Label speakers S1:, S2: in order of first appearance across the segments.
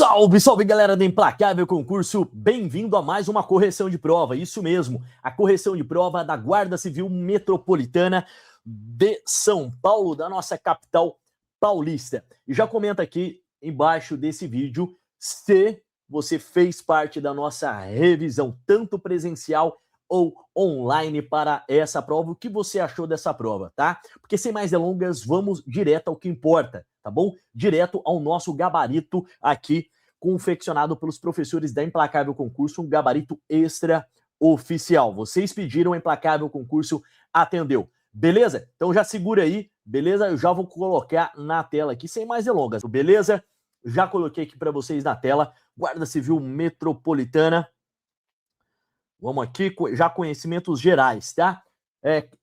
S1: Salve, salve galera do Implacável Concurso, bem-vindo a mais uma correção de prova, isso mesmo, a correção de prova da Guarda Civil Metropolitana de São Paulo, da nossa capital paulista. E já comenta aqui embaixo desse vídeo se você fez parte da nossa revisão, tanto presencial ou online para essa prova, o que você achou dessa prova, tá? Porque sem mais delongas, vamos direto ao que importa, tá bom? Direto ao nosso gabarito aqui, confeccionado pelos professores da Implacável Concurso, um gabarito extra oficial. Vocês pediram, o Implacável Concurso atendeu. Beleza? Então já segura aí, beleza? Eu já vou colocar na tela aqui, sem mais delongas, beleza? Já coloquei aqui para vocês na tela, Guarda Civil Metropolitana. Vamos aqui, já conhecimentos gerais, tá?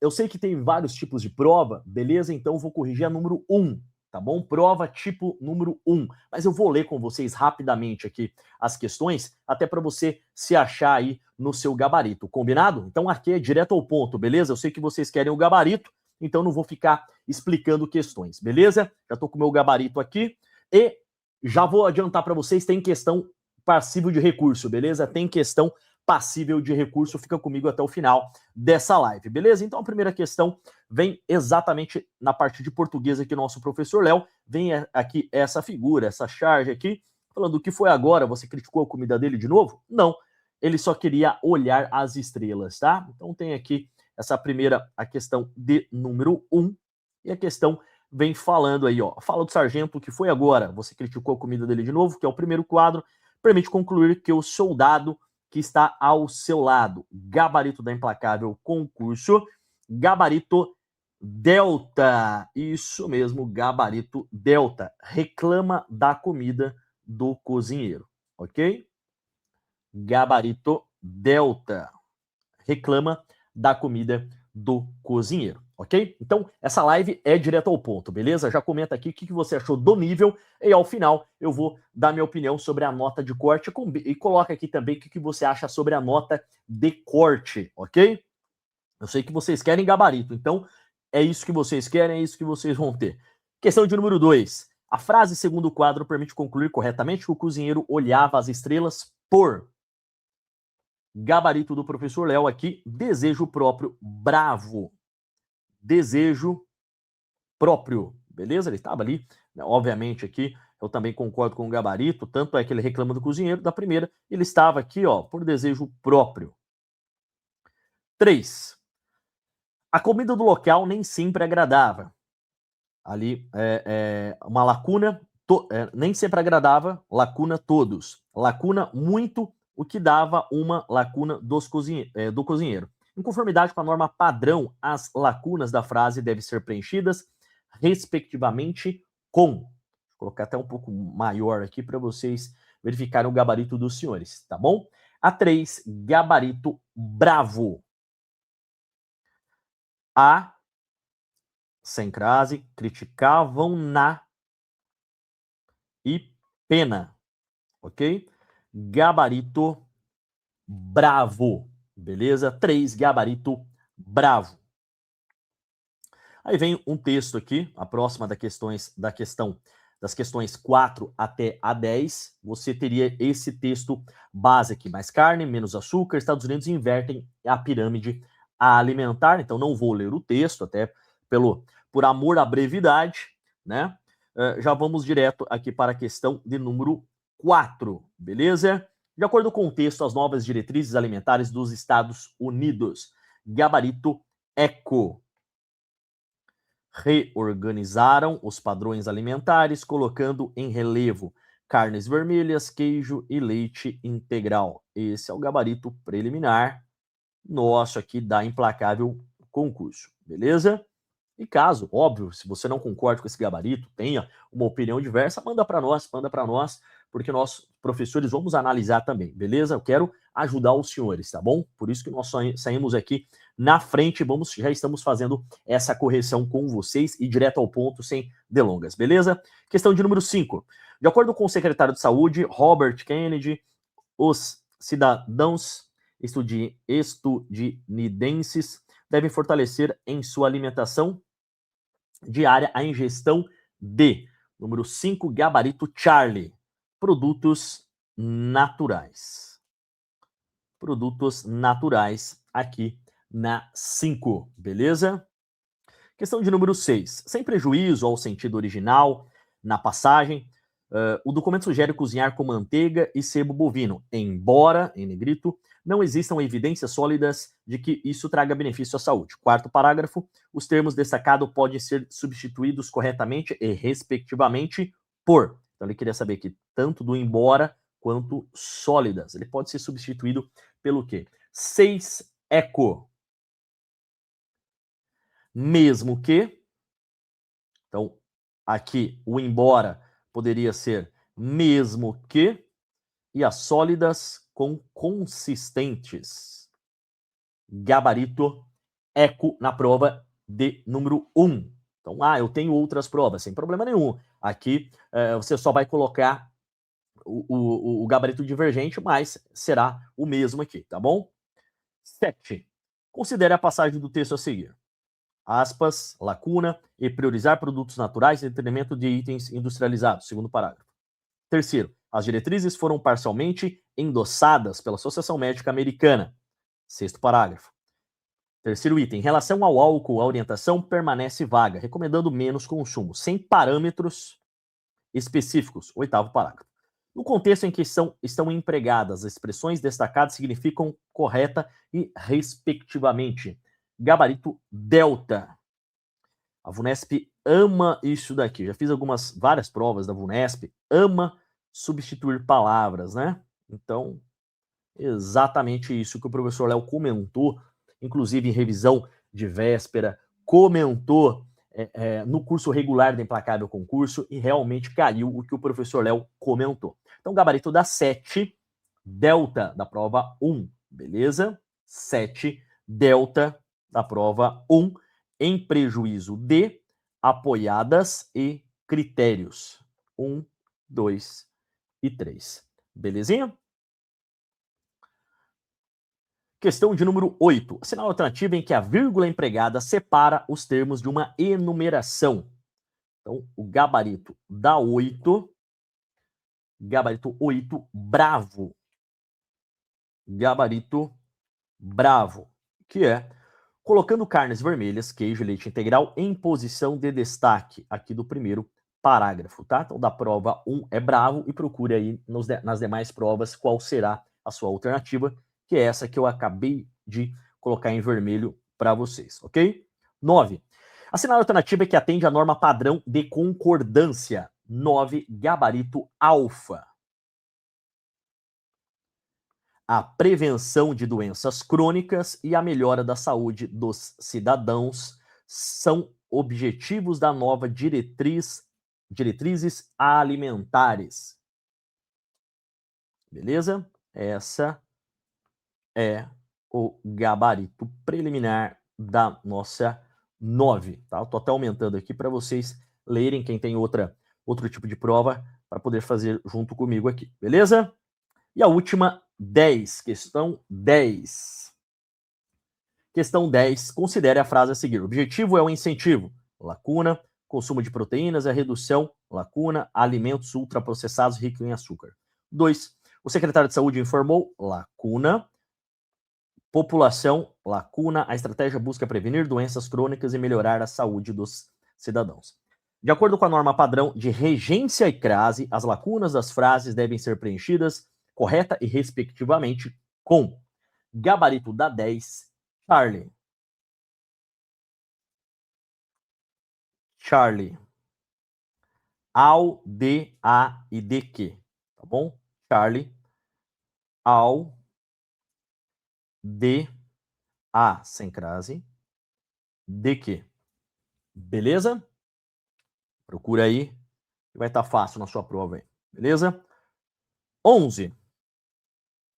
S1: Eu sei que tem vários tipos de prova, beleza? Então vou corrigir a número 1, tá bom? Prova tipo número 1. Mas eu vou ler com vocês rapidamente aqui as questões, até para você se achar aí no seu gabarito, combinado? Então aqui é direto ao ponto, beleza? Eu sei que vocês querem o gabarito, então não vou ficar explicando questões, beleza? Já tô com o meu gabarito aqui e já vou adiantar para vocês, tem questão passível de recurso, beleza? Tem questão passível de recurso, fica comigo até o final dessa live, beleza? Então a primeira questão vem exatamente na parte de português aqui, nosso professor Léo, vem aqui essa figura, essa charge aqui, falando o que foi agora, você criticou a comida dele de novo? Não, ele só queria olhar as estrelas, tá? Então tem aqui essa primeira, a questão de número 1, e a questão vem falando aí, ó, fala do sargento, o que foi agora, você criticou a comida dele de novo, que é o primeiro quadro, permite concluir que o soldado que está ao seu lado. Gabarito da Implacável Concurso, gabarito Delta. Isso mesmo, gabarito Delta. Reclama da comida do cozinheiro, ok? Gabarito Delta. Reclama da comida do cozinheiro, ok? Então, essa live é direto ao ponto, beleza? Já comenta aqui o que você achou do nível e ao final eu vou dar minha opinião sobre a nota de corte e coloca aqui também o que você acha sobre a nota de corte, ok? Eu sei que vocês querem gabarito, então é isso que vocês querem, é isso que vocês vão ter. Questão de número 2. A frase segundo o quadro permite concluir corretamente que o cozinheiro olhava as estrelas por... Gabarito do professor Léo aqui, desejo próprio, bravo. Desejo próprio, beleza? Ele estava ali, né? Obviamente aqui, eu também concordo com o gabarito, tanto é que ele reclama do cozinheiro, da primeira, ele estava aqui, ó, por desejo próprio. 3. A comida do local nem sempre agradava. Ali, uma lacuna, nem sempre agradava, lacuna todos. Lacuna muito, o que dava uma lacuna do cozinheiro. Em conformidade com a norma padrão, as lacunas da frase devem ser preenchidas, respectivamente, com... Vou colocar até um pouco maior aqui para vocês verificarem o gabarito dos senhores, tá bom? A 3, gabarito bravo. A, sem crase, criticavam na e pena, ok? Gabarito bravo, beleza? 3, gabarito bravo. Aí vem um texto aqui, a próxima das questões 4 até a 10, você teria esse texto base aqui, mais carne, menos açúcar, Estados Unidos invertem a pirâmide alimentar, então não vou ler o texto, até por amor à brevidade, né? Já vamos direto aqui para a questão de número 4, beleza? De acordo com o texto, as novas diretrizes alimentares dos Estados Unidos, gabarito ECO, reorganizaram os padrões alimentares, colocando em relevo carnes vermelhas, queijo e leite integral. Esse é o gabarito preliminar nosso aqui da Implacável Concurso, beleza? E caso, óbvio, se você não concorda com esse gabarito, tenha uma opinião diversa, manda para nós, porque nós, professores, vamos analisar também, beleza? Eu quero ajudar os senhores, tá bom? Por isso que nós saímos aqui na frente, já estamos fazendo essa correção com vocês e direto ao ponto, sem delongas, beleza? Questão de número 5. De acordo com o secretário de Saúde, Robert Kennedy, os cidadãos estadunidenses devem fortalecer em sua alimentação diária a ingestão de, número 5, gabarito Charlie, produtos naturais. Produtos naturais aqui na 5, beleza? Questão de número 6. Sem prejuízo ao sentido original, na passagem, o documento sugere cozinhar com manteiga e sebo bovino, embora, em negrito, não existam evidências sólidas de que isso traga benefício à saúde. Quarto parágrafo, os termos destacados podem ser substituídos corretamente e respectivamente por. Então ele queria saber que tanto do embora quanto sólidas. Ele pode ser substituído pelo quê? 6 eco. Mesmo que, então aqui o embora poderia ser mesmo que, e as sólidas com consistentes. Gabarito eco na prova de número 1. Então, eu tenho outras provas, sem problema nenhum. Aqui você só vai colocar o gabarito divergente, mas será o mesmo aqui, tá bom? 7. Considere a passagem do texto a seguir. Aspas, lacuna, e priorizar produtos naturais em detrimento de itens industrializados, segundo parágrafo. Terceiro, as diretrizes foram parcialmente endossadas pela Associação Médica Americana. Sexto parágrafo. Terceiro item, em relação ao álcool, a orientação permanece vaga, recomendando menos consumo, sem parâmetros específicos. Oitavo parágrafo. No contexto em que estão empregadas, as expressões destacadas significam correta e respectivamente. Gabarito delta. A VUNESP ama isso daqui. Já fiz várias provas da VUNESP. Ama substituir palavras, né? Então, exatamente isso que o professor Léo comentou, inclusive em revisão de véspera, comentou no curso regular do Implacável Concurso e realmente caiu o que o professor Léo comentou. Então, gabarito da 7, delta da prova 1, beleza? 7, delta da prova 1, em prejuízo de apoiadas e critérios. 1, 2 e 3. Belezinha? Questão de número 8. Sinal alternativo em que a vírgula empregada separa os termos de uma enumeração. Então, o gabarito da 8. Gabarito 8, bravo. Gabarito bravo, que é colocando carnes vermelhas, queijo e leite integral em posição de destaque, aqui do primeiro parágrafo, tá? Então, da prova 1 é bravo e procure aí nas demais provas qual será a sua alternativa, que é essa que eu acabei de colocar em vermelho para vocês, ok? 9. A sinal alternativa é que atende à norma padrão de concordância. 9, gabarito alfa. A prevenção de doenças crônicas e a melhora da saúde dos cidadãos são objetivos da nova diretrizes alimentares. Beleza? Essa é o gabarito preliminar da nossa 9. Tá? Estou até aumentando aqui para vocês lerem, quem tem outro tipo de prova, para poder fazer junto comigo aqui. Beleza? E a última, 10. Questão 10. Questão 10. Considere a frase a seguir. O objetivo é o incentivo. Lacuna. Consumo de proteínas, a redução, lacuna, alimentos ultraprocessados ricos em açúcar. 2. O secretário de Saúde informou, lacuna, população, lacuna, a estratégia busca prevenir doenças crônicas e melhorar a saúde dos cidadãos. De acordo com a norma padrão de regência e crase, as lacunas das frases devem ser preenchidas correta e respectivamente com gabarito da 10, Charlie. Charlie. Ao, de, a e de que. Tá bom? Charlie. Ao, de, a, sem crase, de que. Beleza? Procura aí, que vai estar fácil na sua prova aí. Beleza? 11.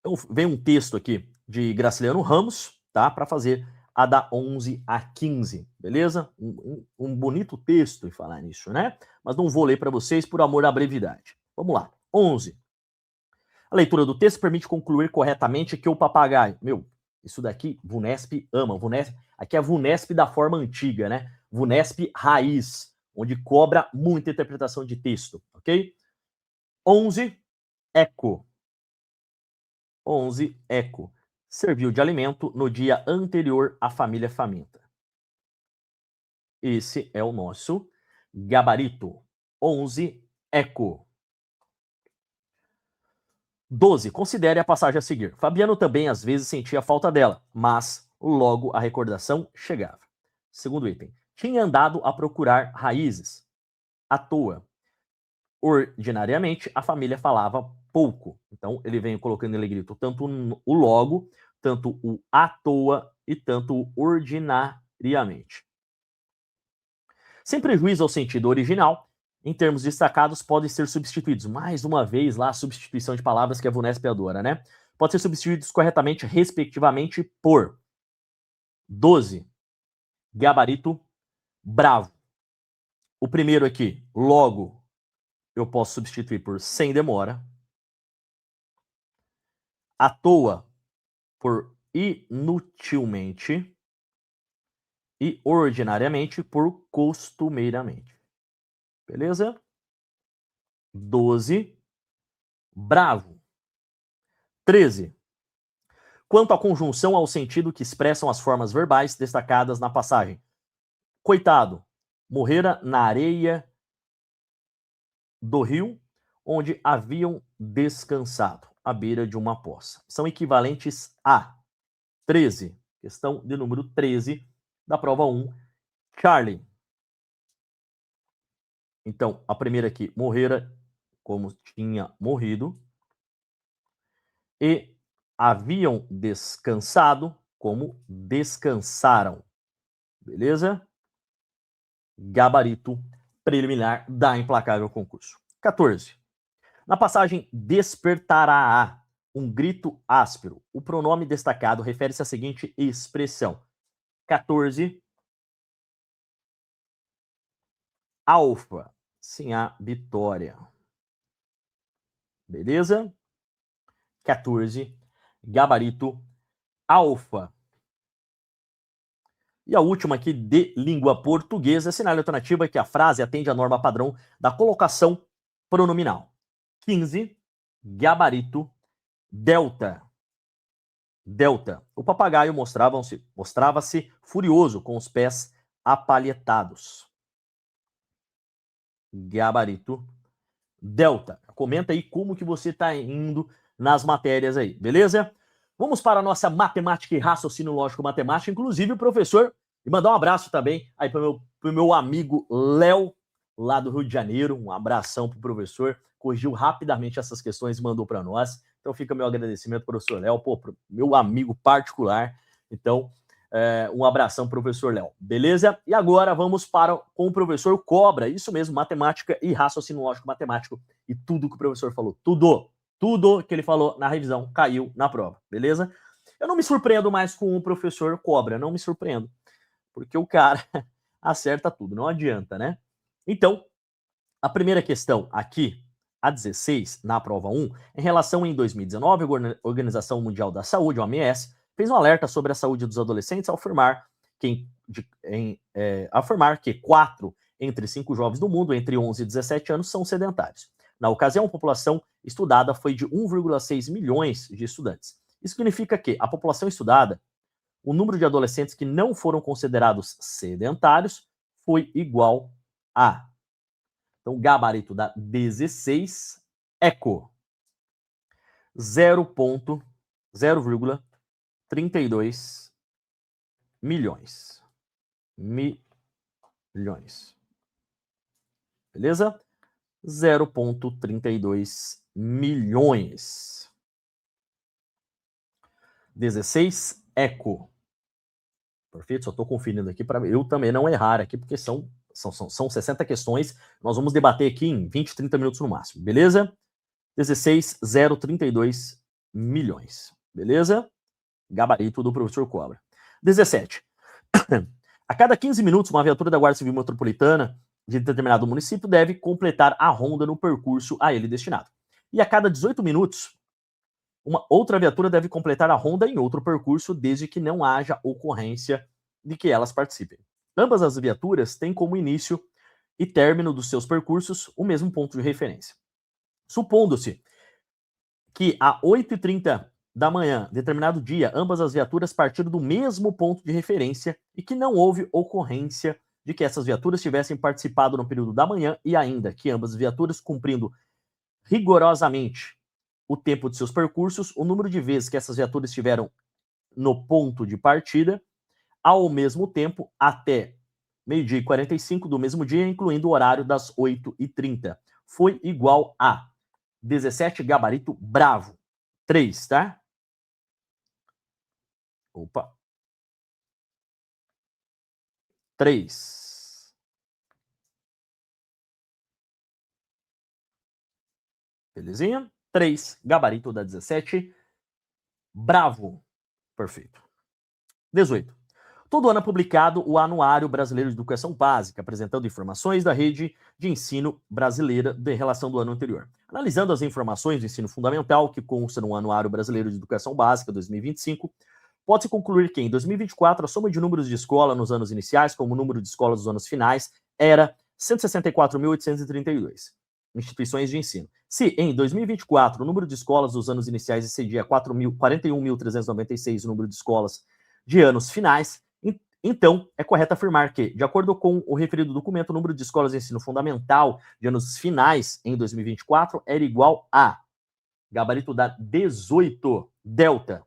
S1: Então, vem um texto aqui de Graciliano Ramos, tá? Para fazer a da 11 a 15, beleza? Um bonito texto em falar nisso, né? Mas não vou ler para vocês por amor à brevidade. Vamos lá. 11. A leitura do texto permite concluir corretamente que o papagaio... Isso daqui, VUNESP ama. Aqui é a VUNESP da forma antiga, né? VUNESP raiz, onde cobra muita interpretação de texto, ok? 11. eco. 11 eco. Serviu de alimento no dia anterior à família faminta. Esse é o nosso gabarito. 11 eco. 12. Considere a passagem a seguir. Fabiano também às vezes sentia falta dela, mas logo a recordação chegava. Segundo item. Tinha andado a procurar raízes. À toa. Ordinariamente, a família falava pouco. Então, ele vem colocando em negrito tanto o logo, tanto o à toa e tanto o ordinariamente. Sem prejuízo ao sentido original, em termos destacados, podem ser substituídos. Mais uma vez, lá a substituição de palavras que a VUNESP adora, né? Pode ser substituídos corretamente, respectivamente, por 12, gabarito bravo. O primeiro aqui, logo, eu posso substituir por sem demora. À toa, por inutilmente. E ordinariamente por costumeiramente. Beleza? 12. Bravo. 13. Quanto à conjunção ao sentido que expressam as formas verbais destacadas na passagem. Coitado, morrera na areia do rio, onde haviam descansado, à beira de uma poça. São equivalentes a 13. Questão de número 13 da prova 1. Charlie. Então, a primeira aqui, morrera como tinha morrido. E haviam descansado como descansaram. Beleza? Gabarito preliminar da implacável concurso. 14. Na passagem despertará um grito áspero. O pronome destacado refere-se à seguinte expressão. 14. Alfa, sim, a vitória. Beleza? 14. Gabarito alfa. E a última aqui de língua portuguesa, sinal alternativa é que a frase atende à norma padrão da colocação pronominal. 15. Gabarito delta. Delta. O papagaio mostrava-se furioso com os pés apalhetados. Gabarito delta. Comenta aí como que você está indo nas matérias aí, beleza? Vamos para a nossa matemática e raciocínio lógico matemática, inclusive o professor, e mandar um abraço também aí para o meu amigo Léo, lá do Rio de Janeiro, um abração para o professor, corrigiu rapidamente essas questões e mandou para nós, então fica meu agradecimento, professor Léo, meu amigo particular, então um abração, professor Léo, beleza? E agora vamos com o professor Cobra, isso mesmo, matemática e raciocínio lógico matemático, e tudo que o professor falou, tudo que ele falou na revisão caiu na prova, beleza? Eu não me surpreendo mais com o professor Cobra, não me surpreendo, porque o cara acerta tudo, não adianta, né? Então, a primeira questão aqui, a 16, na prova 1, em relação em 2019, a Organização Mundial da Saúde, a OMS, fez um alerta sobre a saúde dos adolescentes ao afirmar que 4 entre 5 jovens do mundo entre 11 e 17 anos são sedentários. Na ocasião, a população estudada foi de 1,6 milhões de estudantes. Isso significa que a população estudada, o número de adolescentes que não foram considerados sedentários, foi igual a. Então, o gabarito da 16, eco. 0,32 milhões. Beleza? 0,32 milhões. 16, eco. Perfeito? Só estou conferindo aqui para eu também não errar aqui, porque são 60 questões. Nós vamos debater aqui em 20, 30 minutos no máximo, beleza? 16, 0,32 milhões. Beleza? Gabarito do professor Cobra. 17. A cada 15 minutos, uma viatura da Guarda Civil Metropolitana de determinado município deve completar a ronda no percurso a ele destinado. E a cada 18 minutos, uma outra viatura deve completar a ronda em outro percurso, desde que não haja ocorrência de que elas participem. Ambas as viaturas têm como início e término dos seus percursos o mesmo ponto de referência. Supondo-se que a 8h30 da manhã, determinado dia, ambas as viaturas partiram do mesmo ponto de referência e que não houve ocorrência de que essas viaturas tivessem participado no período da manhã e ainda que ambas as viaturas cumprindo rigorosamente o tempo de seus percursos, o número de vezes que essas viaturas estiveram no ponto de partida, ao mesmo tempo, até meio-dia e 45 do mesmo dia, incluindo o horário das 8h30. Foi igual a 17 gabarito Bravo. 3, tá? Opa. 3. Belezinha? 3, gabarito da 17. Bravo. Perfeito. 18. Todo ano é publicado o Anuário Brasileiro de Educação Básica, apresentando informações da rede de ensino brasileira em relação do ano anterior. Analisando as informações do ensino fundamental que constam no Anuário Brasileiro de Educação Básica 2025, pode-se concluir que, em 2024, a soma de números de escola nos anos iniciais, como o número de escolas dos anos finais, era 164.832 instituições de ensino. Se, em 2024, o número de escolas dos anos iniciais excedia 41.396 o número de escolas de anos finais, então é correto afirmar que, de acordo com o referido documento, o número de escolas de ensino fundamental de anos finais em 2024 era igual a gabarito da 18, delta,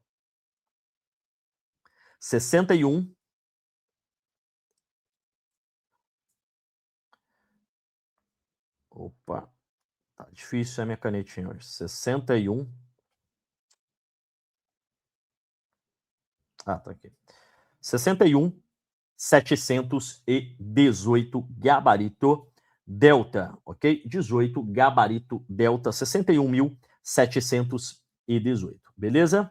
S1: 61. Opa, tá difícil a minha canetinha hoje. 61. Ah, tá aqui. 61.718 gabarito delta, ok? 18 gabarito delta, 61.718, beleza?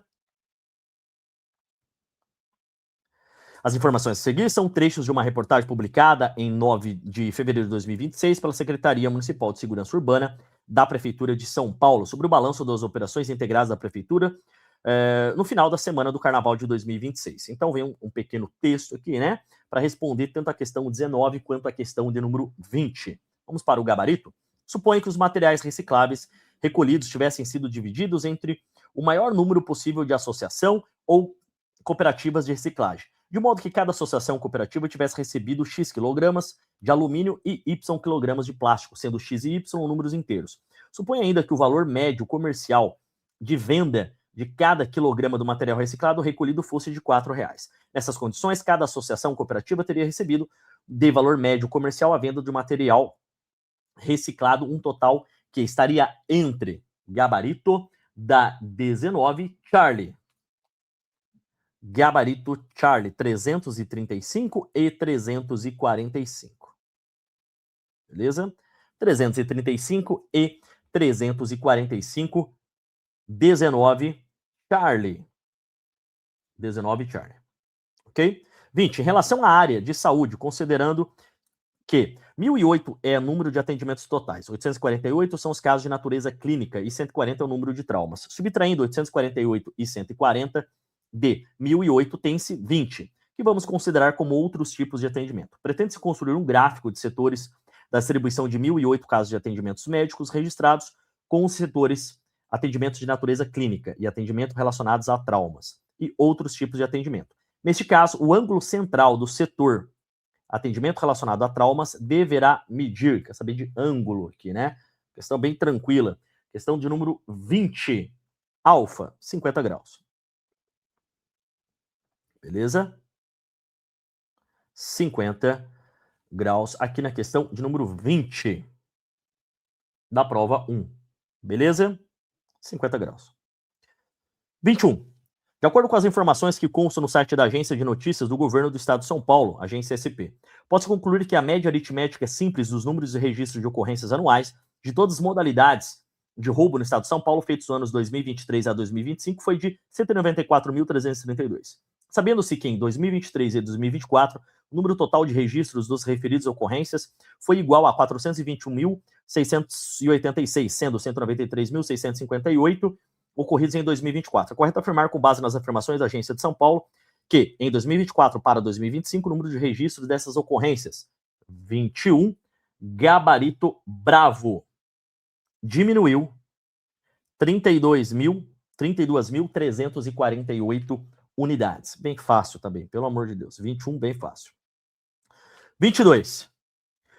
S1: As informações a seguir são trechos de uma reportagem publicada em 9 de fevereiro de 2026 pela Secretaria Municipal de Segurança Urbana da Prefeitura de São Paulo sobre o balanço das operações integradas da Prefeitura no final da semana do Carnaval de 2026. Então vem um pequeno texto aqui, né, para responder tanto a questão 19 quanto a questão de número 20. Vamos para o gabarito? Suponha que os materiais recicláveis recolhidos tivessem sido divididos entre o maior número possível de associação ou cooperativas de reciclagem, de modo que cada associação cooperativa tivesse recebido X quilogramas de alumínio e Y quilogramas de plástico, sendo X e Y números inteiros. Suponha ainda que o valor médio comercial de venda de cada quilograma do material reciclado recolhido fosse de R$4. Nessas condições, cada associação cooperativa teria recebido, de valor médio comercial, a venda de material reciclado, um total que estaria entre gabarito da 19 Charlie, gabarito Charlie, 335 e 345. Beleza? 335 e 345, 19 Charlie. 19 Charlie. Ok? 20. Em relação à área de saúde, considerando que 1.008 é o número de atendimentos totais, 848 são os casos de natureza clínica e 140 é o número de traumas. Subtraindo 848 e 140, de 1.008 tem-se 20, que vamos considerar como outros tipos de atendimento. Pretende-se construir um gráfico de setores da distribuição de 1.008 casos de atendimentos médicos registrados com os setores atendimentos de natureza clínica e atendimento relacionados a traumas e outros tipos de atendimento. Neste caso, o ângulo central do setor atendimento relacionado a traumas deverá medir, quer saber de ângulo aqui, né? Questão bem tranquila. Questão de número 20, alfa, 50 graus. Beleza? 50 graus aqui na questão de número 20 da prova 1. Beleza? 50 graus. 21. De acordo com as informações que constam no site da Agência de Notícias do Governo do Estado de São Paulo, Agência SP, pode-se concluir que a média aritmética simples dos números de registro de ocorrências anuais de todas as modalidades de roubo no Estado de São Paulo, feitos nos anos 2023 a 2025, foi de 194.332. Sabendo-se que em 2023 e 2024, o número total de registros dos referidos ocorrências foi igual a 421.686, sendo 193.658 ocorridos em 2024. É correto afirmar, com base nas afirmações da Agência de São Paulo, que em 2024 para 2025, o número de registros dessas ocorrências, 21, gabarito Bravo, diminuiu 32.348 unidades. Bem fácil também, pelo amor de Deus. 21, bem fácil. 22.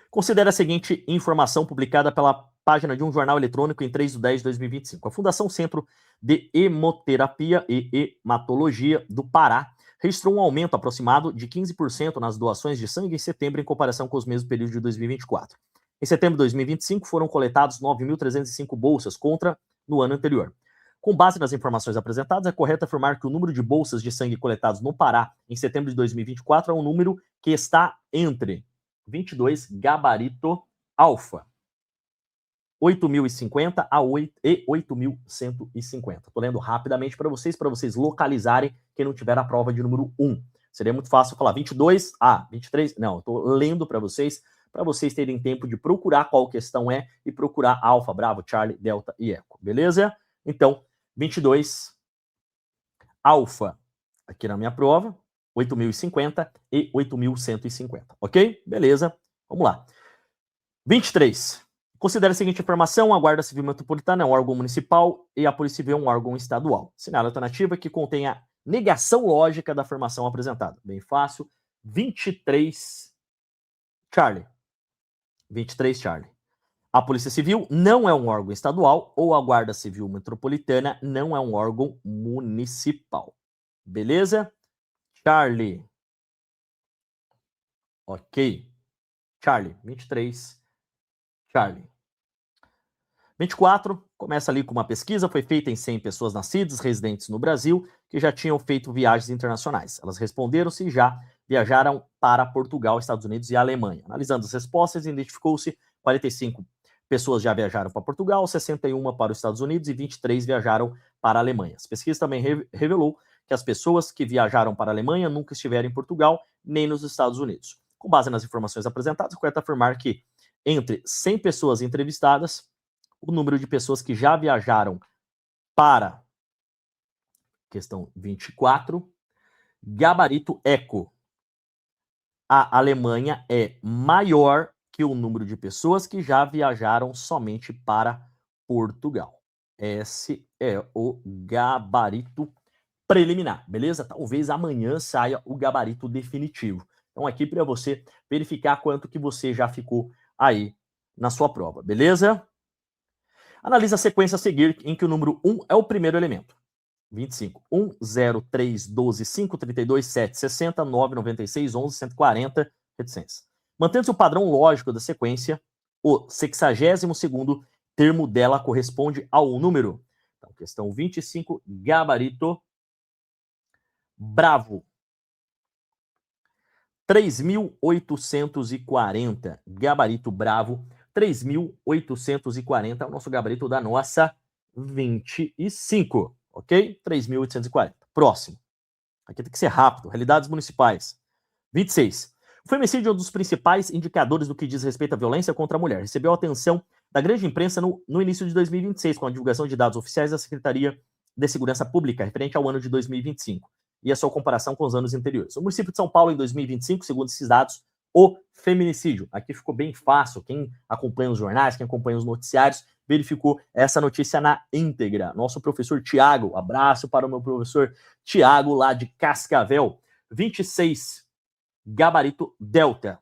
S1: Considere a seguinte informação publicada pela página de um jornal eletrônico em 3/10/2025. A Fundação Centro de Hemoterapia e Hematologia do Pará registrou um aumento aproximado de 15% nas doações de sangue em setembro em comparação com os mesmos períodos de 2024. Em setembro de 2025, foram coletados 9.305 bolsas contra no ano anterior. Com base nas informações apresentadas, é correto afirmar que o número de bolsas de sangue coletadas no Pará em setembro de 2024 é um número que está entre 22 gabarito alfa, 8.050 e 8.150. Estou lendo rapidamente para vocês localizarem quem não tiver a prova de número 1. Seria muito fácil falar 22, 23, não, estou lendo para vocês terem tempo de procurar qual questão é e procurar alfa, bravo, Charlie, delta e eco, beleza? Então, 22 alfa, aqui na minha prova, 8.050 e 8.150, ok? Beleza, vamos lá. 23. Considere a seguinte informação: a Guarda Civil Metropolitana é um órgão municipal e a Polícia Civil é um órgão estadual. Sinal alternativa que contém a negação lógica da afirmação apresentada. Bem fácil. 23, Charlie. 23, Charlie. A Polícia Civil não é um órgão estadual ou a Guarda Civil Metropolitana não é um órgão municipal. Beleza? Charlie. Ok. Charlie. 23. Charlie. 24. Começa ali com uma pesquisa. Foi feita em 100 pessoas nascidas, residentes no Brasil, que já tinham feito viagens internacionais. Elas responderam se já viajaram para Portugal, Estados Unidos e Alemanha. Analisando as respostas, identificou-se 45 pessoas já viajaram para Portugal, 61 para os Estados Unidos e 23 viajaram para a Alemanha. As pesquisas também revelou que as pessoas que viajaram para a Alemanha nunca estiveram em Portugal nem nos Estados Unidos. Com base nas informações apresentadas, é correto afirmar que entre 100 pessoas entrevistadas, o número de pessoas que já viajaram para questão 24, gabarito eco, a Alemanha é maior que o número de pessoas que já viajaram somente para Portugal. Esse é o gabarito preliminar, beleza? Talvez amanhã saia o gabarito definitivo. Então aqui para você verificar quanto que você já ficou aí na sua prova, beleza? Analisa a sequência a seguir em que o número 1 é o primeiro elemento. 25. 1, 0, 3, 12, 5, 32, 7, 60, 9, 96, 11, 140, reticências. Mantendo-se o padrão lógico da sequência, o 62º termo dela corresponde ao número. Então, questão 25, gabarito bravo. 3.840, gabarito bravo. 3.840 é o nosso gabarito da nossa 25, ok? 3.840. Próximo. Aqui tem que ser rápido. Realidades municipais. 26. O feminicídio é um dos principais indicadores do que diz respeito à violência contra a mulher. Recebeu a atenção da grande imprensa no início de 2026, com a divulgação de dados oficiais da Secretaria de Segurança Pública, referente ao ano de 2025, e a sua comparação com os anos anteriores. O município de São Paulo, em 2025, segundo esses dados, o feminicídio. Aqui ficou bem fácil. Quem acompanha os jornais, quem acompanha os noticiários, verificou essa notícia na íntegra. Nosso professor Tiago, abraço para o meu professor Tiago, lá de Cascavel. 26, gabarito delta.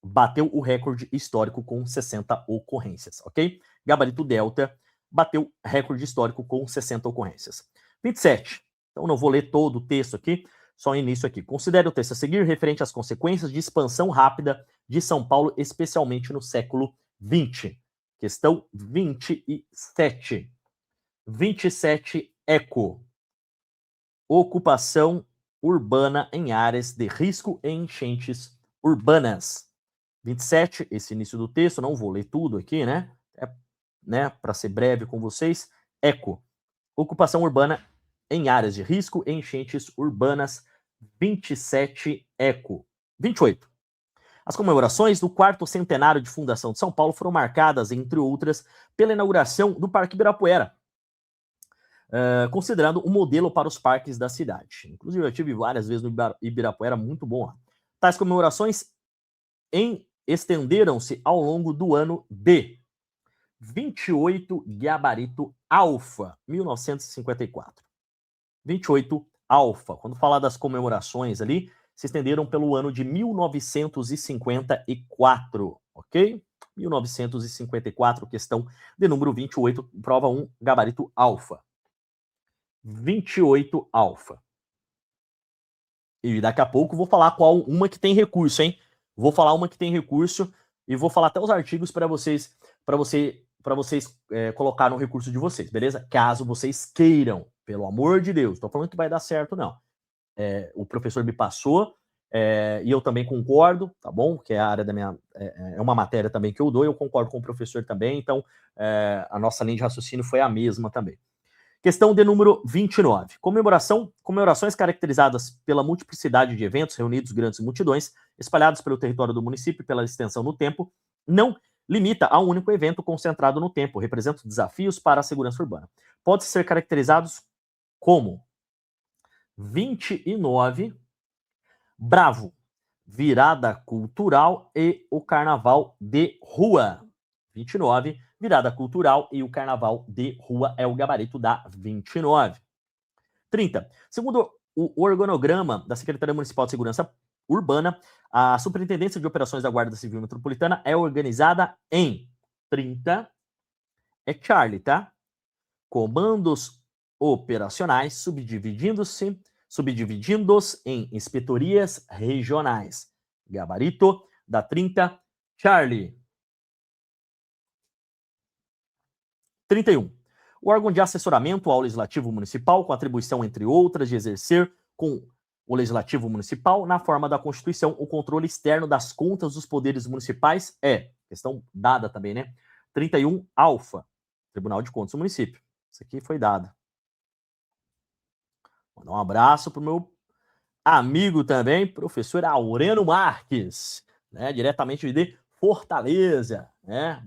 S1: Bateu o recorde histórico com 60 ocorrências, ok? Gabarito delta bateu recorde histórico com 60 ocorrências. 27. Então não vou ler todo o texto aqui, só o início aqui. Considere o texto a seguir referente às consequências de expansão rápida de São Paulo, especialmente no século XX. Questão 27. 27, eco. Ocupação urbana em áreas de risco e enchentes urbanas. 27, esse início do texto, não vou ler tudo aqui, né? Para ser breve com vocês. Eco. Ocupação urbana em áreas de risco e enchentes urbanas. 27, eco. 28. As comemorações do 4º centenário de fundação de São Paulo foram marcadas, entre outras, pela inauguração do Parque Ibirapuera, considerando um modelo para os parques da cidade. Inclusive, eu tive várias vezes no Ibirapuera, muito bom. Tais comemorações estenderam-se ao longo do ano de 28, gabarito alfa, 1954. 28, alfa. Quando falar das comemorações ali, se estenderam pelo ano de 1954, ok? 1954, questão de número 28, prova 1, gabarito alfa. 28, alfa. E daqui a pouco vou falar qual uma que tem recurso, hein? Vou falar uma que tem recurso e vou falar até os artigos para vocês colocar no recurso de vocês, beleza? Caso vocês queiram, pelo amor de Deus. Tô falando que vai dar certo, não. O professor me passou e eu também concordo, tá bom? Que é a área da minha... É uma matéria também que eu dou e eu concordo com o professor também, então a nossa linha de raciocínio foi a mesma também. Questão de número 29. Comemorações caracterizadas pela multiplicidade de eventos reunidos grandes multidões, espalhados pelo território do município pela extensão no tempo, não limita a um único evento concentrado no tempo, representam desafios para a segurança urbana. Pode ser caracterizados como 29, Bravo, virada cultural e o carnaval de rua. 29, virada cultural e o carnaval de rua é o gabarito da 29. 30. Segundo o organograma da Secretaria Municipal de Segurança Urbana, a Superintendência de Operações da Guarda Civil Metropolitana é organizada em 30, é Charlie, tá? Comandos operacionais subdividindo-os em inspetorias regionais. Gabarito da 30, Charlie. 31. O órgão de assessoramento ao Legislativo Municipal, com atribuição, entre outras, de exercer com o Legislativo Municipal, na forma da Constituição, o controle externo das contas dos poderes municipais é, questão dada também, né? 31, alfa, Tribunal de Contas do Município. Isso aqui foi dado. Mandar um abraço para o meu amigo também, professor Aureno Marques, né? Diretamente de Fortaleza, né?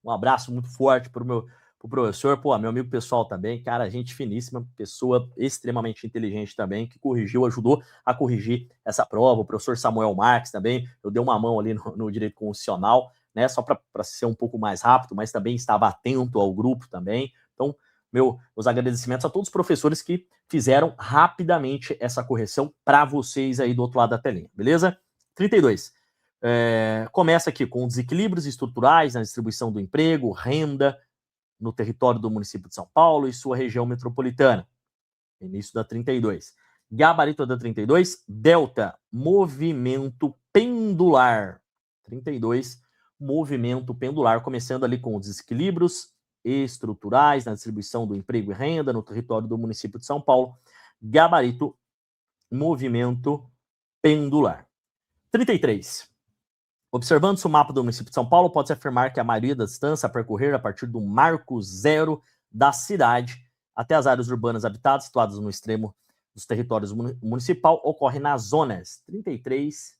S1: Um abraço muito forte para o professor, meu amigo pessoal também, cara, gente finíssima, pessoa extremamente inteligente também, que ajudou a corrigir essa prova. O professor Samuel Marques também, eu dei uma mão ali no direito constitucional, né? Só para ser um pouco mais rápido, mas também estava atento ao grupo também. Então, meus agradecimentos a todos os professores que fizeram rapidamente essa correção para vocês aí do outro lado da telinha, beleza? 32. Começa aqui com desequilíbrios estruturais na distribuição do emprego, renda no território do município de São Paulo e sua região metropolitana. Início da 32. Gabarito da 32, delta, movimento pendular. 32, movimento pendular, começando ali com desequilíbrios estruturais na distribuição do emprego e renda no território do município de São Paulo. Gabarito, movimento pendular. 33. Observando-se o mapa do município de São Paulo, pode-se afirmar que a maioria da distância a percorrer a partir do marco zero da cidade até as áreas urbanas habitadas, situadas no extremo dos territórios municipal, ocorre nas zonas 33,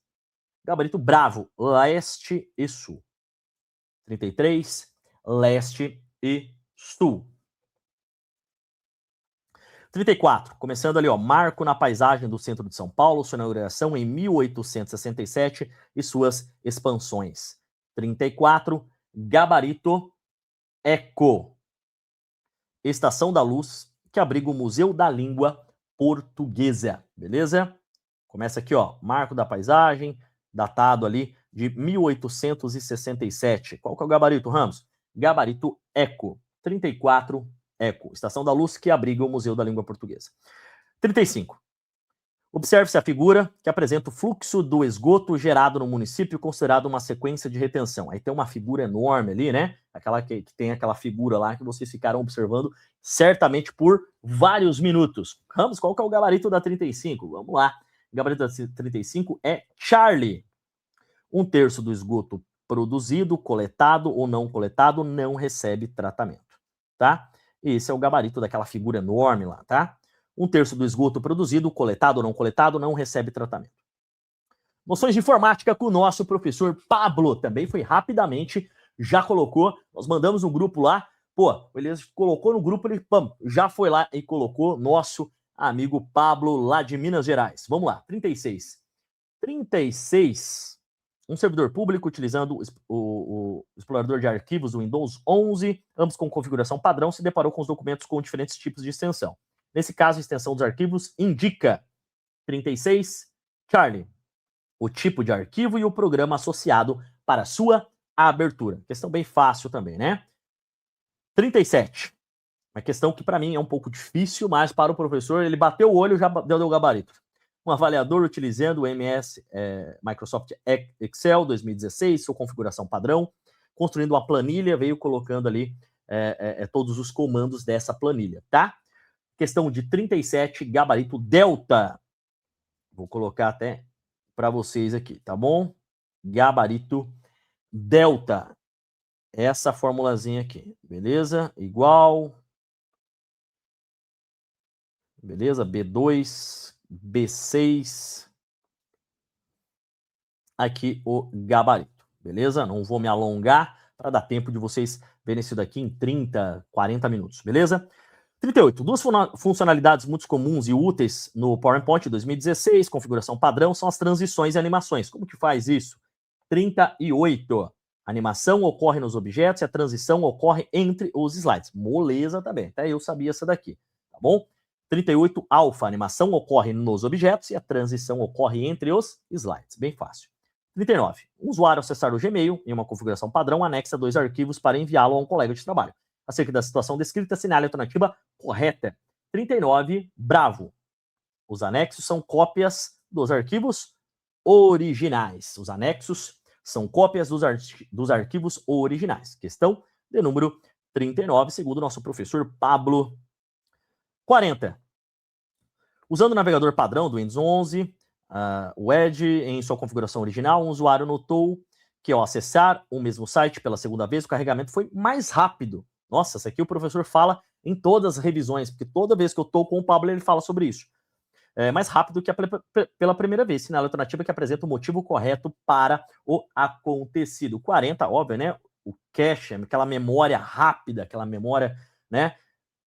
S1: gabarito Bravo, leste e sul. 33, leste e sul. 34, começando ali, marco na paisagem do centro de São Paulo, sua inauguração em 1867 e suas expansões. 34, gabarito Eco. Estação da Luz, que abriga o Museu da Língua Portuguesa, beleza? Começa aqui, marco da paisagem, datado ali de 1867. Qual que é o gabarito, Ramos? Gabarito Eco. 34, Eco, Estação da Luz, que abriga o Museu da Língua Portuguesa. 35. Observe-se a figura que apresenta o fluxo do esgoto gerado no município, considerado uma sequência de retenção. Aí tem uma figura enorme ali, né? Aquela que tem aquela figura lá que vocês ficaram observando certamente por vários minutos. Ramos, qual que é o gabarito da 35? Vamos lá. O gabarito da 35 é Charlie. 1/3 do esgoto produzido, coletado ou não coletado, não recebe tratamento, tá? Esse é o gabarito daquela figura enorme lá, tá? 1/3 do esgoto produzido, coletado ou não coletado, não recebe tratamento. Noções de informática com o nosso professor Pablo, também foi rapidamente, já colocou, nós mandamos um grupo lá, ele colocou no grupo, ele já foi lá e colocou nosso amigo Pablo lá de Minas Gerais. Vamos lá, 36. 36, um servidor público utilizando o explorador de arquivos do Windows 11, ambos com configuração padrão, se deparou com os documentos com diferentes tipos de extensão. Nesse caso, a extensão dos arquivos indica 36, Charlie, o tipo de arquivo e o programa associado para sua abertura. Questão bem fácil também, né? 37. Uma questão que para mim é um pouco difícil, mas para o professor, ele bateu o olho e já deu o gabarito. Um avaliador utilizando o Microsoft Excel 2016, sua configuração padrão, construindo uma planilha, veio colocando ali todos os comandos dessa planilha, tá? Questão de 37, gabarito delta. Vou colocar até para vocês aqui, tá bom? Gabarito delta. Essa formulazinha aqui, beleza? Igual. Beleza? B2, B6. Aqui o gabarito, beleza? Não vou me alongar para dar tempo de vocês verem isso daqui em 30, 40 minutos, beleza? 38. Duas funcionalidades muito comuns e úteis no PowerPoint 2016, configuração padrão, são as transições e animações. Como que faz isso? 38. A animação ocorre nos objetos e a transição ocorre entre os slides. Moleza também, até eu sabia essa daqui, tá bom? 38, alfa, a animação ocorre nos objetos e a transição ocorre entre os slides. Bem fácil. 39, um usuário acessar o Gmail em uma configuração padrão anexa 2 arquivos para enviá-lo a um colega de trabalho. Acerca da situação descrita, assinale a alternativa correta. 39, bravo. Os anexos são cópias dos arquivos originais. Os anexos são cópias dos arquivos originais. Questão de número 39, segundo o nosso professor Pablo. 40. Usando o navegador padrão do Windows 11, o Edge, em sua configuração original, um usuário notou que ao acessar o mesmo site pela segunda vez, o carregamento foi mais rápido. Nossa, isso aqui o professor fala em todas as revisões, porque toda vez que eu estou com o Pablo, ele fala sobre isso. Mais rápido que pela primeira vez. Sinal alternativa que apresenta o motivo correto para o acontecido. 40, óbvio, né? O cache, aquela memória rápida, aquela memória, né?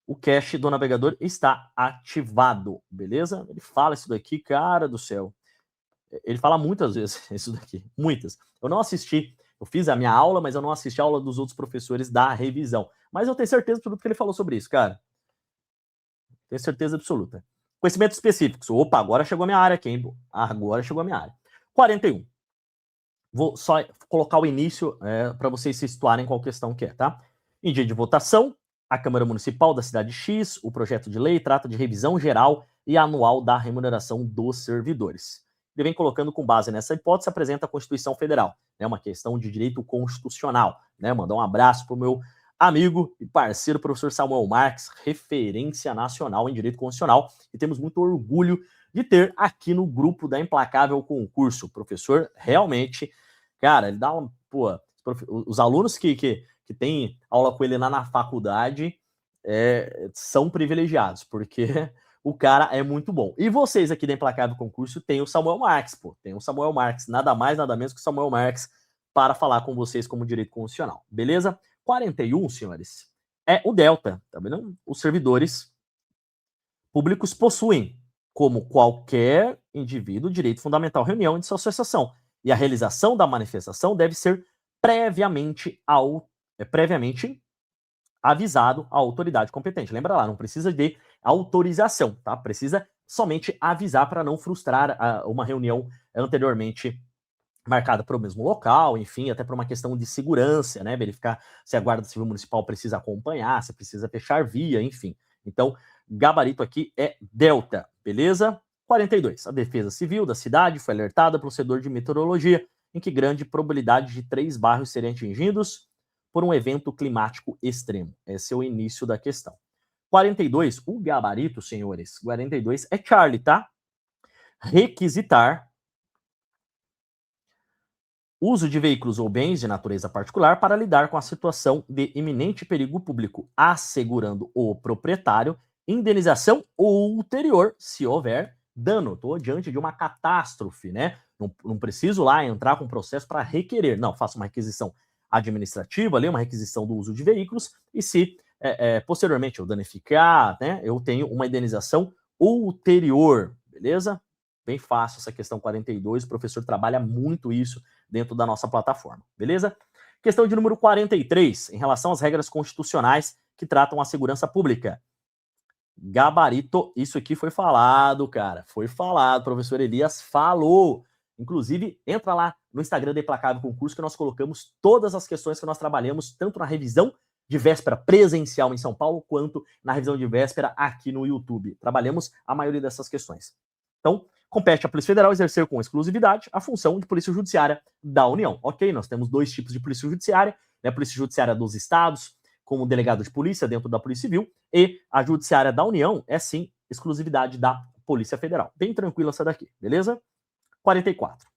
S1: O cache do navegador está ativado, beleza? Ele fala isso daqui, cara do céu. Ele fala muitas vezes isso daqui, muitas. Eu não assisti, eu fiz a minha aula, mas eu não assisti a aula dos outros professores da revisão. Mas eu tenho certeza absoluta que ele falou sobre isso, cara. Tenho certeza absoluta. Conhecimentos específicos. Opa, agora chegou a minha área aqui, hein? Agora chegou a minha área. 41. Vou só colocar o início para vocês se situarem qual questão que é, tá? Em dia de votação, a Câmara Municipal da cidade X, o projeto de lei trata de revisão geral e anual da remuneração dos servidores. Ele vem colocando com base nessa hipótese, apresenta a Constituição Federal, né, uma questão de direito constitucional. Né, mandar um abraço para o meu amigo e parceiro, professor Samuel Marques, referência nacional em direito constitucional, e temos muito orgulho de ter aqui no grupo da Implacável Concurso. O professor realmente, cara, ele dá uma... Pô, os alunos que têm aula com ele lá na faculdade são privilegiados, porque o cara é muito bom. E vocês aqui da Implacável Concurso tem o Samuel Marques, pô. Tem o Samuel Marques, nada mais, nada menos que o Samuel Marques para falar com vocês como direito constitucional. Beleza? 41, senhores, é o delta, tá vendo? Os servidores públicos possuem, como qualquer indivíduo, direito fundamental à reunião de sua associação. E a realização da manifestação deve ser previamente avisado à autoridade competente. Lembra lá, não precisa de autorização, tá? Precisa somente avisar para não frustrar uma reunião anteriormente marcada para o mesmo local, enfim, até por uma questão de segurança, né? Verificar se a Guarda Civil Municipal precisa acompanhar, se precisa fechar via, enfim. Então, gabarito aqui é delta, beleza? 42. A Defesa Civil da cidade foi alertada pelo setor de meteorologia em que grande probabilidade de 3 bairros serem atingidos por um evento climático extremo. Esse é o início da questão. 42, o gabarito, senhores, 42 é Charlie, tá? Requisitar uso de veículos ou bens de natureza particular para lidar com a situação de iminente perigo público, assegurando o proprietário indenização ulterior, se houver dano. Estou diante de uma catástrofe, né? Não preciso lá entrar com processo para requerer. Não, faço uma requisição administrativa, ali, uma requisição do uso de veículos, e se posteriormente eu danificar, né, eu tenho uma indenização ulterior, beleza? bem fácil essa questão 42, o professor trabalha muito isso dentro da nossa plataforma, beleza? Questão de número 43, em relação às regras constitucionais que tratam a segurança pública. Gabarito, isso aqui foi falado, cara, foi falado, o professor Elias falou. Inclusive, entra lá no Instagram da Implacável Concurso que nós colocamos todas as questões que nós trabalhamos, tanto na revisão de véspera presencial em São Paulo, quanto na revisão de véspera aqui no YouTube. Trabalhamos a maioria dessas questões. Então, compete à Polícia Federal exercer com exclusividade a função de Polícia Judiciária da União. Ok, nós temos dois tipos de Polícia Judiciária, né? A Polícia Judiciária dos Estados, como delegado de polícia dentro da Polícia Civil, e a Judiciária da União é, sim, exclusividade da Polícia Federal. Bem tranquila essa daqui, beleza? 44.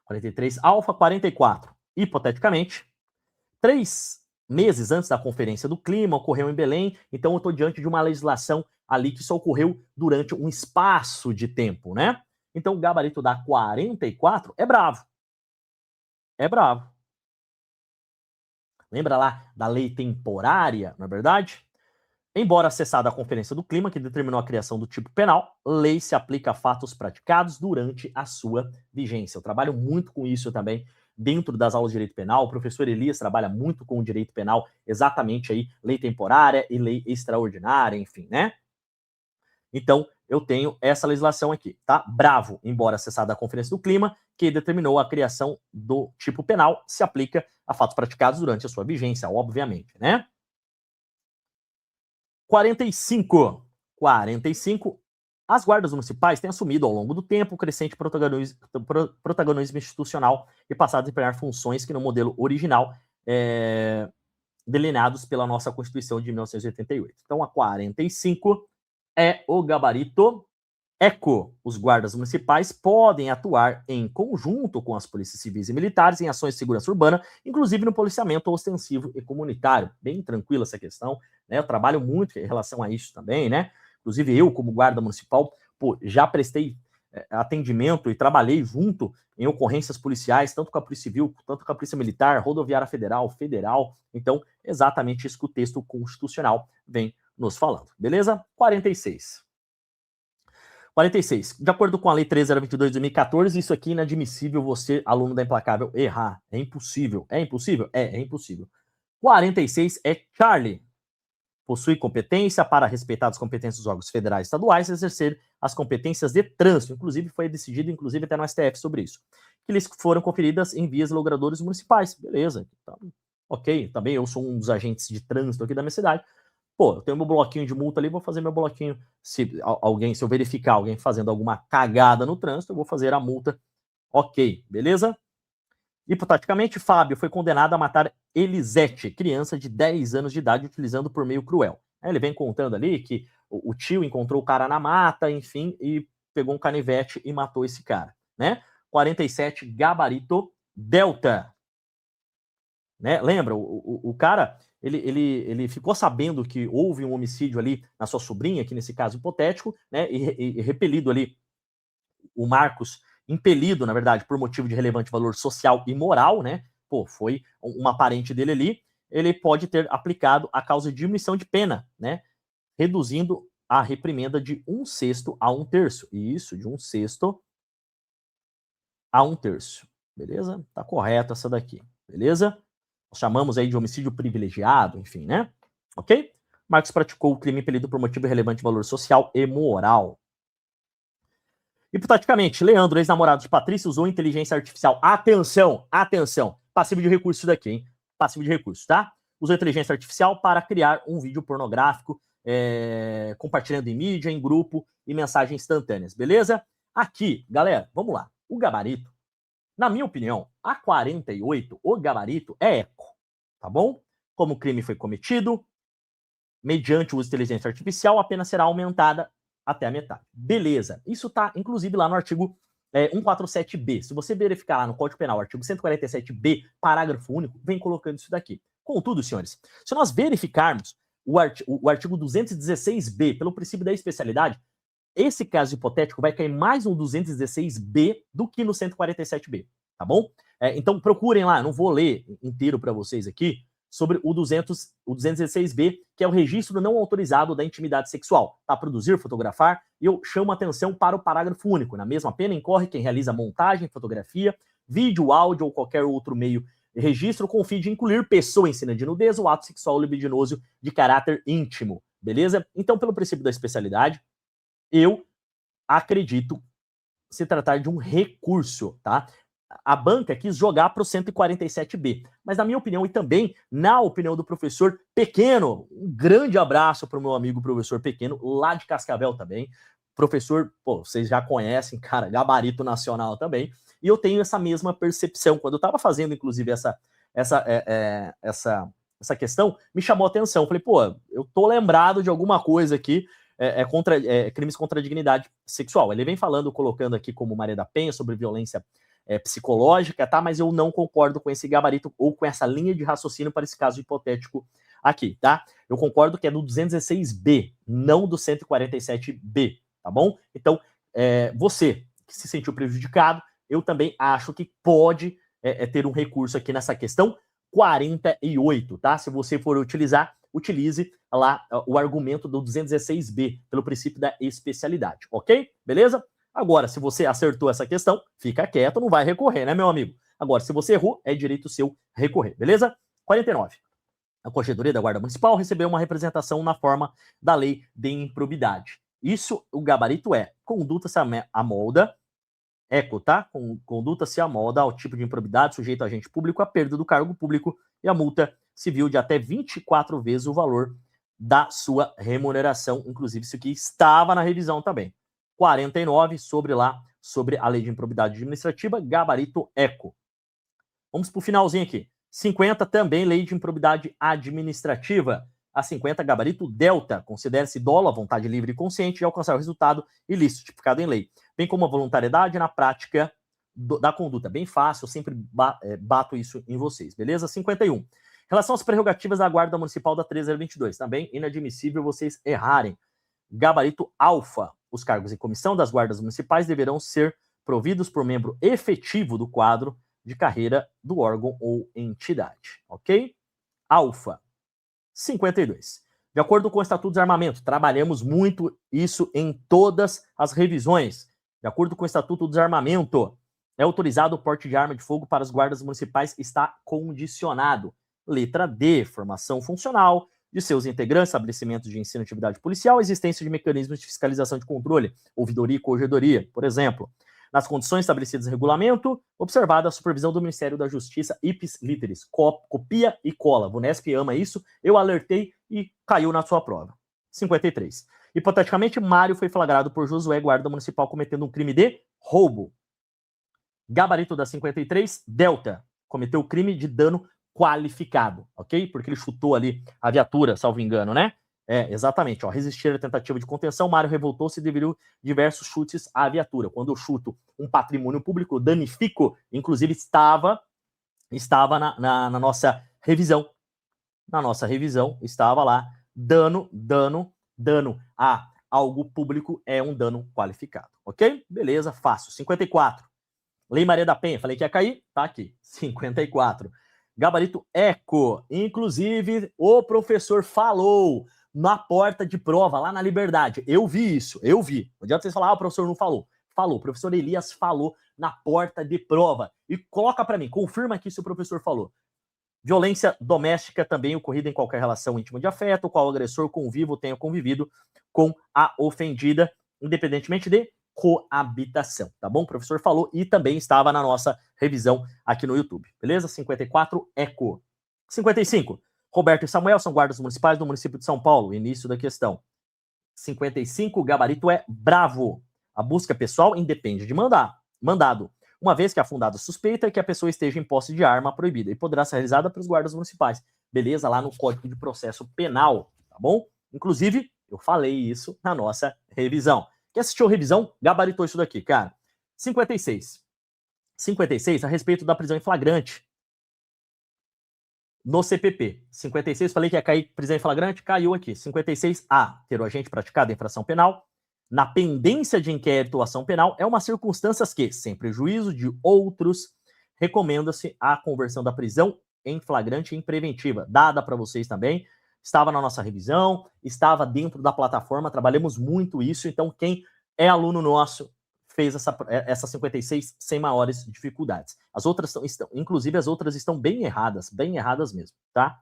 S1: 43, alfa 44. Hipoteticamente, 3 meses antes da Conferência do Clima, ocorreu em Belém, então eu estou diante de uma legislação ali que só ocorreu durante um espaço de tempo, né? Então o gabarito da 44 é bravo. É bravo. Lembra lá da lei temporária, não é verdade? Embora cessada a Conferência do Clima, que determinou a criação do tipo penal, lei se aplica a fatos praticados durante a sua vigência. Eu trabalho muito com isso também dentro das aulas de direito penal. O professor Elias trabalha muito com o direito penal, exatamente aí, lei temporária e lei extraordinária, enfim, né? Então, eu tenho essa legislação aqui, tá? Bravo, embora cessada a Conferência do Clima, que determinou a criação do tipo penal, se aplica a fatos praticados durante a sua vigência, obviamente, né? 45. As guardas municipais têm assumido ao longo do tempo o crescente protagonismo institucional e passado a desempenhar funções que no modelo original delineados pela nossa Constituição de 1988. Então, a 45 é o gabarito eco. Os guardas municipais podem atuar em conjunto com as polícias civis e militares em ações de segurança urbana, inclusive no policiamento ostensivo e comunitário. Bem tranquila essa questão, né? Eu trabalho muito em relação a isso também, né? Inclusive eu, como guarda municipal, já prestei atendimento e trabalhei junto em ocorrências policiais, tanto com a Polícia Civil, tanto com a Polícia Militar, Rodoviária Federal. Então, exatamente isso que o texto constitucional vem nos falando. Beleza? 46. De acordo com a Lei 13022 de 2014, isso aqui é inadmissível você, aluno da Implacável, errar. É impossível. É impossível? É impossível. 46 é Charlie. Possui competência para respeitar as competências dos órgãos federais e estaduais e exercer as competências de trânsito. Inclusive, foi decidido, até no STF sobre isso. Que lhes foram conferidas em vias logradores municipais. Beleza. Então, ok. Também eu sou um dos agentes de trânsito aqui da minha cidade. Eu tenho meu bloquinho de multa ali, vou fazer meu bloquinho. Se eu verificar alguém fazendo alguma cagada no trânsito, eu vou fazer a multa. Ok, beleza? Hipoteticamente, Fábio foi condenado a matar Elisete, criança de 10 anos de idade, utilizando por meio cruel. Ele vem contando ali que o tio encontrou o cara na mata, enfim, e pegou um canivete e matou esse cara, né? 47, gabarito delta. Né? Lembra, o cara... Ele ficou sabendo que houve um homicídio ali na sua sobrinha, aqui nesse caso hipotético, né, e repelido ali, o Marcos, impelido, na verdade, por motivo de relevante valor social e moral, né, foi uma parente dele ali, ele pode ter aplicado a causa de diminuição de pena, né, reduzindo a reprimenda de 1/6 a 1/3, e isso, de 1/6 a 1/3, beleza? Tá correto essa daqui, beleza? Nós chamamos aí de homicídio privilegiado, enfim, né? Ok? Marcos praticou o crime impelido por motivo de relevante valor social e moral. Hipoteticamente, Leandro, ex-namorado de Patrícia, usou inteligência artificial. Atenção, passivo de recurso daqui, hein? Passivo de recurso, tá? Usou inteligência artificial para criar um vídeo pornográfico, compartilhando em mídia, em grupo e mensagens instantâneas, beleza? Aqui, galera, vamos lá. O gabarito, na minha opinião, a 48, o gabarito é eco, tá bom? Como o crime foi cometido, mediante o uso de inteligência artificial, a pena será aumentada até a metade. Beleza. Isso tá, inclusive, lá no artigo 147b. Se você verificar lá no Código Penal, artigo 147b, parágrafo único, vem colocando isso daqui. Contudo, senhores, se nós verificarmos o artigo 216b, pelo princípio da especialidade, esse caso hipotético vai cair mais no 216b do que no 147b, tá bom? Então procurem lá, não vou ler inteiro para vocês aqui, sobre o 216B, que é o registro não autorizado da intimidade sexual. Tá? Produzir, fotografar, e eu chamo a atenção para o parágrafo único. Na mesma pena incorre quem realiza montagem, fotografia, vídeo, áudio ou qualquer outro meio de registro com o fim de incluir pessoa em cena de nudez ou ato sexual libidinoso de caráter íntimo. Beleza? Então, pelo princípio da especialidade, eu acredito se tratar de um recurso, tá? A banca quis jogar para o 147B, mas na minha opinião e também na opinião do professor Pequeno, um grande abraço para o meu amigo professor Pequeno, lá de Cascavel também, professor, pô, vocês já conhecem, cara, gabarito nacional também, e eu tenho essa mesma percepção, quando eu estava fazendo inclusive essa questão, me chamou a atenção, falei, pô, eu tô lembrado de alguma coisa aqui, crimes contra a dignidade sexual. Ele vem falando, colocando aqui como Maria da Penha, sobre violência psicológica, tá? Mas eu não concordo com esse gabarito ou com essa linha de raciocínio para esse caso hipotético aqui, tá? Eu concordo que é do 216B, não do 147B, tá bom? Então, você que se sentiu prejudicado, eu também acho que pode ter um recurso aqui nessa questão 48, tá? Se você for utilizar, utilize lá o argumento do 216B, pelo princípio da especialidade, ok? Beleza? Agora, se você acertou essa questão, fica quieto, não vai recorrer, né, meu amigo? Agora, se você errou, é direito seu recorrer, beleza? 49. A Corregedoria da Guarda Municipal recebeu uma representação na forma da lei de improbidade. Isso, o gabarito conduta se amolda, tá? Conduta se amolda ao tipo de improbidade sujeito a agente público, a perda do cargo público e a multa civil de até 24 vezes o valor da sua remuneração, inclusive isso aqui estava na revisão também. 49, sobre a lei de improbidade administrativa, gabarito ECO. Vamos para o finalzinho aqui. 50, também lei de improbidade administrativa. A 50, gabarito delta. Considera-se dolo a vontade livre e consciente de alcançar o resultado ilícito, tipificado em lei. Bem como a voluntariedade na prática da conduta. Bem fácil, eu sempre bato isso em vocês, beleza? 51. Em relação às prerrogativas da Guarda Municipal da 13022, também inadmissível vocês errarem. Gabarito alfa. Os cargos em comissão das guardas municipais deverão ser providos por membro efetivo do quadro de carreira do órgão ou entidade, ok? Alfa. 52. De acordo com o Estatuto de Armamento, trabalhamos muito isso em todas as revisões. De acordo com o Estatuto do Desarmamento, é autorizado o porte de arma de fogo para as guardas municipais, está condicionado. Letra D, formação funcional de seus integrantes, estabelecimentos de ensino e atividade policial, existência de mecanismos de fiscalização de controle, ouvidoria e corregedoria, por exemplo. Nas condições estabelecidas em regulamento, observada a supervisão do Ministério da Justiça, ipsis literis, copia e cola. O Vunesp ama isso, eu alertei e caiu na sua prova. 53. Hipoteticamente, Mário foi flagrado por Josué, guarda municipal, cometendo um crime de roubo. Gabarito da 53, delta, cometeu o crime de dano qualificado, ok? Porque ele chutou ali a viatura, salvo engano, né? Exatamente, ó, resistir à tentativa de contenção, Mário revoltou-se e deveriu diversos chutes à viatura. Quando eu chuto um patrimônio público, eu danifico, inclusive estava na nossa revisão. Na nossa revisão estava lá, dano a algo público é um dano qualificado, ok? Beleza, fácil. 54. Lei Maria da Penha, falei que ia cair, tá aqui. 54. Gabarito ECO, inclusive o professor falou na porta de prova, lá na Liberdade. Eu vi isso, eu vi. Não adianta vocês falar, o professor não falou. Falou, o professor Elias falou na porta de prova. E coloca para mim, confirma aqui se o professor falou. Violência doméstica também ocorrida em qualquer relação íntima de afeto, qual o agressor conviva ou tenha convivido com a ofendida, independentemente de coabitação, tá bom? O professor falou e também estava na nossa revisão aqui no YouTube, beleza? 54, ECO. 55, Roberto e Samuel são guardas municipais do município de São Paulo, início da questão. 55, gabarito é bravo. A busca pessoal independe de mandado, uma vez que a fundada suspeita é que a pessoa esteja em posse de arma proibida e poderá ser realizada pelos guardas municipais, beleza? Lá no Código de Processo Penal, tá bom? Inclusive, eu falei isso na nossa revisão. Quem assistiu a revisão, gabaritou isso daqui, cara. 56. 56, a respeito da prisão em flagrante no CPP. 56, falei que ia cair prisão em flagrante, caiu aqui. 56A, ter o agente praticado a infração penal na pendência de inquérito ou ação penal é uma circunstância que, sem prejuízo de outros, recomenda-se a conversão da prisão em flagrante e em preventiva, dada para vocês também. Estava na nossa revisão, estava dentro da plataforma, trabalhamos muito isso, então quem é aluno nosso fez essa 56 sem maiores dificuldades. As outras inclusive as outras estão bem erradas mesmo, tá?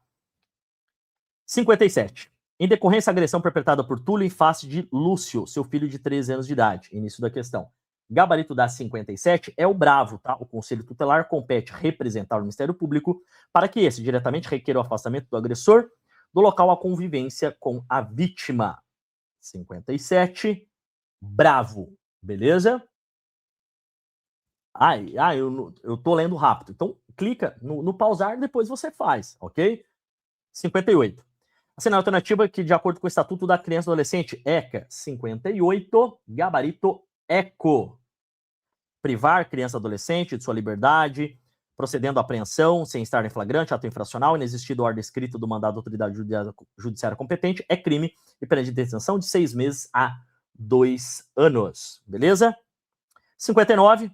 S1: 57. Em decorrência da agressão perpetrada por Túlio em face de Lúcio, seu filho de 13 anos de idade. Início da questão. Gabarito da 57 é o bravo, tá? O Conselho Tutelar compete representar o Ministério Público para que esse diretamente requeira o afastamento do agressor do local à convivência com a vítima. 57, bravo. Beleza? Eu tô lendo rápido. Então, clica no pausar e depois você faz, ok? 58. Assinale a alternativa que, de acordo com o Estatuto da Criança e do Adolescente, ECA 58, gabarito ECO. Privar criança e adolescente de sua liberdade, procedendo à apreensão, sem estar em flagrante, ato infracional, inexistido ordem escrita do mandado da autoridade judiciária competente, é crime e pena de detenção de 6 meses a 2 anos. Beleza? 59.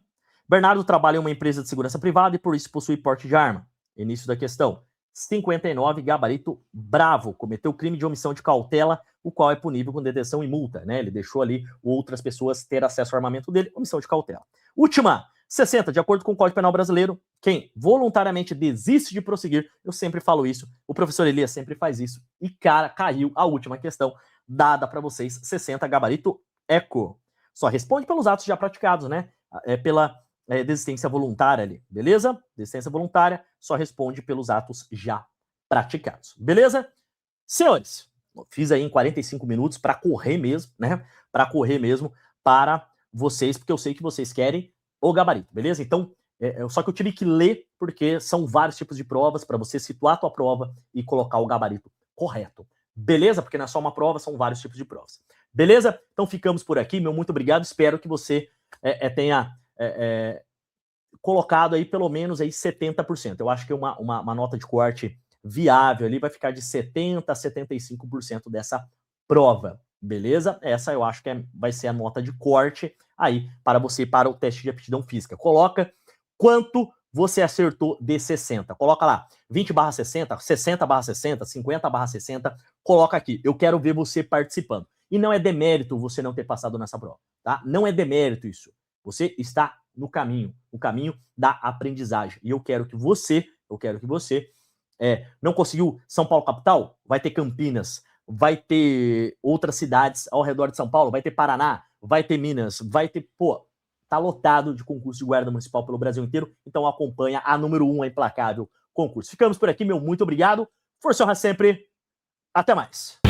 S1: Bernardo trabalha em uma empresa de segurança privada e por isso possui porte de arma. Início da questão. 59, gabarito bravo, cometeu crime de omissão de cautela, o qual é punível com detenção e multa, né? Ele deixou ali outras pessoas ter acesso ao armamento dele, omissão de cautela. Última, 60, de acordo com o Código Penal Brasileiro, quem voluntariamente desiste de prosseguir, eu sempre falo isso, o professor Elias sempre faz isso, e cara, caiu a última questão dada para vocês, 60, gabarito ECO. Só responde pelos atos já praticados, né? Pela desistência voluntária ali, beleza? Desistência voluntária só responde pelos atos já praticados, beleza? Senhores, fiz aí em 45 minutos para correr mesmo, né? Para correr mesmo para vocês, porque eu sei que vocês querem o gabarito, beleza? Então, só que eu tive que ler, porque são vários tipos de provas para você situar a tua prova e colocar o gabarito correto, beleza? Porque não é só uma prova, são vários tipos de provas, beleza? Então ficamos por aqui, meu muito obrigado, espero que você tenha colocado aí pelo menos aí 70%. Eu acho que uma nota de corte viável ali vai ficar de 70% a 75% dessa prova, beleza? Essa eu acho que vai ser a nota de corte aí para você, para o teste de aptidão física. Coloca quanto você acertou de 60. Coloca lá, 20/60, 60/60, 50/60, coloca aqui. Eu quero ver você participando. E não é demérito você não ter passado nessa prova, tá? Não é demérito isso. Você está no caminho, o caminho da aprendizagem. E eu quero que você não conseguiu São Paulo capital? Vai ter Campinas, vai ter outras cidades ao redor de São Paulo, vai ter Paraná, vai ter Minas, vai ter, tá lotado de concurso de guarda municipal pelo Brasil inteiro, então acompanha a número 1, a implacável concurso. Ficamos por aqui, meu muito obrigado, força e honra sempre, até mais.